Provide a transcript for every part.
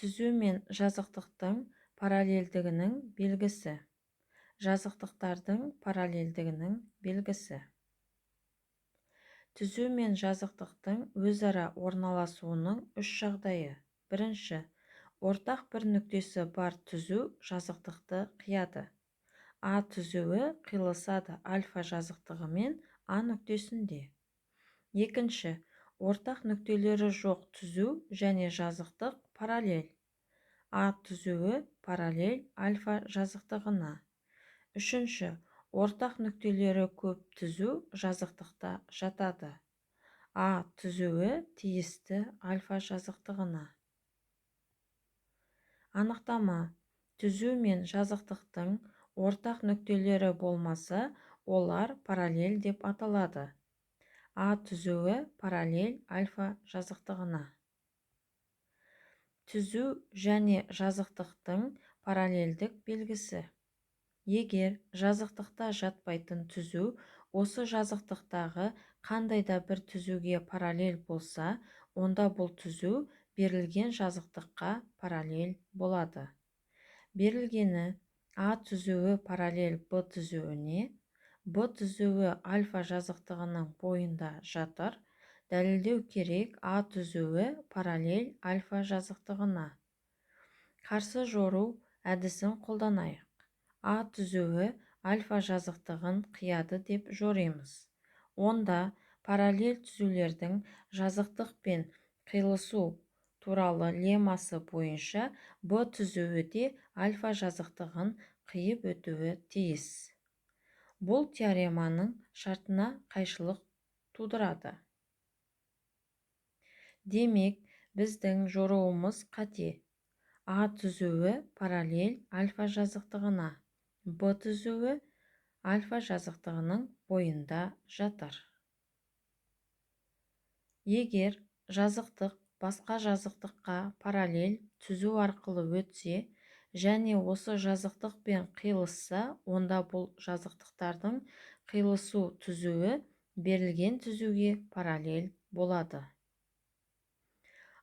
Түзу мен жазықтықтың параллельдігінің белгісі. Жазықтықтардың параллельдігінің белгісі. Түзу мен жазықтықтың өзара орналасуының үш жағдайы. Бірінші, ортақ бір нүктесі бар түзу жазықтықты қияды. А түзуі қиылысады альфа жазықтығымен А нүктесінде. Екінші, ортақ нүктелері жоқ түзу және жазықтық параллель. А түзуі параллель альфа жазықтығына. Үшінші, ортақ нүктелері көп түзу жазықтықта жатады. А түзуі тиісті альфа жазықтығына. Анықтама: түзу мен жазықтықтың ортақ нүктелері болмаса, олар параллель деп аталады. А түзуі параллель альфа жазықтығына. Түзу және жазықтықтың параллельдік белгісі. Егер жазықтықта жатпайтын түзу осы жазықтықтағы қандай да бір түзуге параллель болса, онда бұл түзу берілген жазықтыққа параллель болады. Берілгені: А түзуі параллель Б түзуіне, Б түзуі альфа жазықтығының бойында жатыр. Дәлелдеу керек: А түзуі параллель альфа жазықтығына. Қарсы жору әдісін қолданайық. А түзуі альфа жазықтығын қияды деп жоримыз. Онда параллель түзулердің жазықтық пен қиылысу туралы леммасы бойынша Б түзуі де альфа жазықтығын қиып өтуі тиіс. Бұл теореманың шартына қайшылық тудырады. Демек, біздің жоруымыз қате. А түзуі параллель альфа жазықтығына, Б түзуі альфа жазықтығының бойында жатыр. Егер жазықтық басқа жазықтыққа параллель түзу арқылы өтсе және осы жазықтықпен қиылысса, онда бұл жазықтықтардың қиылысу түзуі берілген түзуге параллель болады.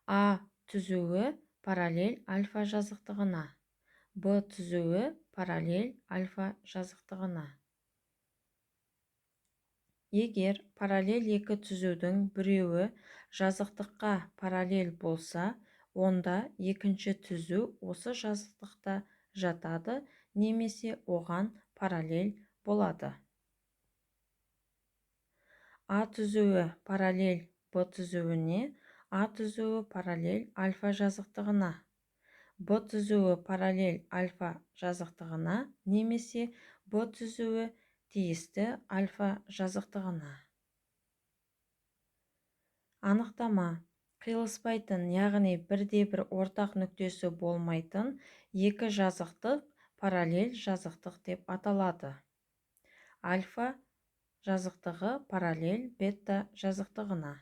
А түзуі параллель альфа жазықтығына, Б түзуі параллель альфа жазықтығына. Егер параллель екі түзудің біреуі жазықтыққа параллель болса, онда екінші түзу осы жазықтықта жатады немесе оған параллель болады. А түзуі параллель Б түзуіне, А түзуі параллель альфа жазықтығына, Б түзуі параллель альфа жазықтығына немесе Б түзуі тиісті альфа жазықтығына. Анықтама: қиылыспайтын, яғни бірде-бір ортақ нүктесі болмайтын екі жазықтық параллель жазықтық деп аталады. Альфа жазықтығы параллель бета жазықтығына.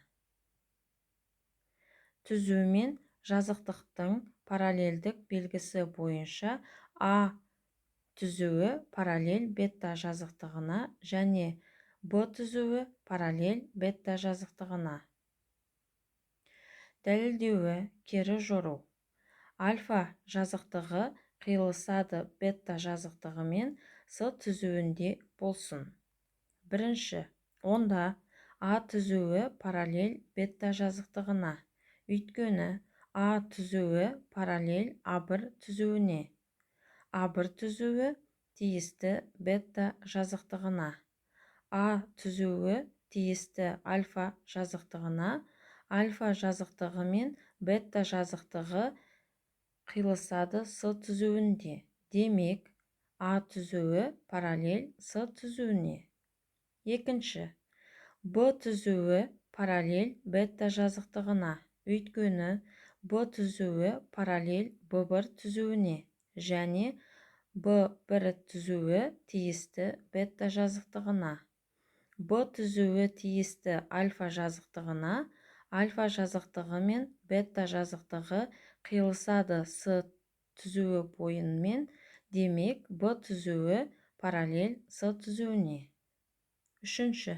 Түзу мен жазықтықтың параллельдік белгісі бойынша А түзуі параллель бета жазықтығына және Б түзуі параллель бета жазықтығына. Дәлелдеуі: кері жору. Альфа жазықтығы қиылысады бета жазықтығымен С түзуінде болсын. Бірінші, онда А түзуі параллель бета жазықтығына, өйткені А түзуі параллель А1 түзуіне. А1 түзуі тиісті бета жазықтығына. А түзуі тиісті альфа жазықтығына. Альфа жазықтығы мен бета жазықтығы қиылысады С түзуінде. Демек, А түзуі параллель С түзуіне. Екінші, Б түзуі параллель бета жазықтығына, өйткені Б түзуі параллель Б1 түзуіне және Б1 түзуі тиісті бета жазықтығына. Б түзуі тиісті альфа жазықтығына, альфа жазықтығы мен бета жазықтығы қиылысады С түзуі бойымен, демек Б түзуі параллель С түзуіне. Үшінші,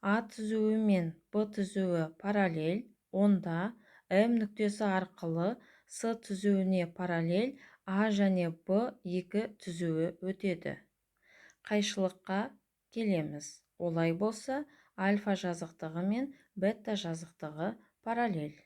А түзуі мен Б түзуі параллель, онда М нүктесі арқылы С түзуіне параллель А және Б екі түзуі өтеді. Қайшылыққа келеміз. Олай болса, альфа жазықтығы мен бетта жазықтығы параллель.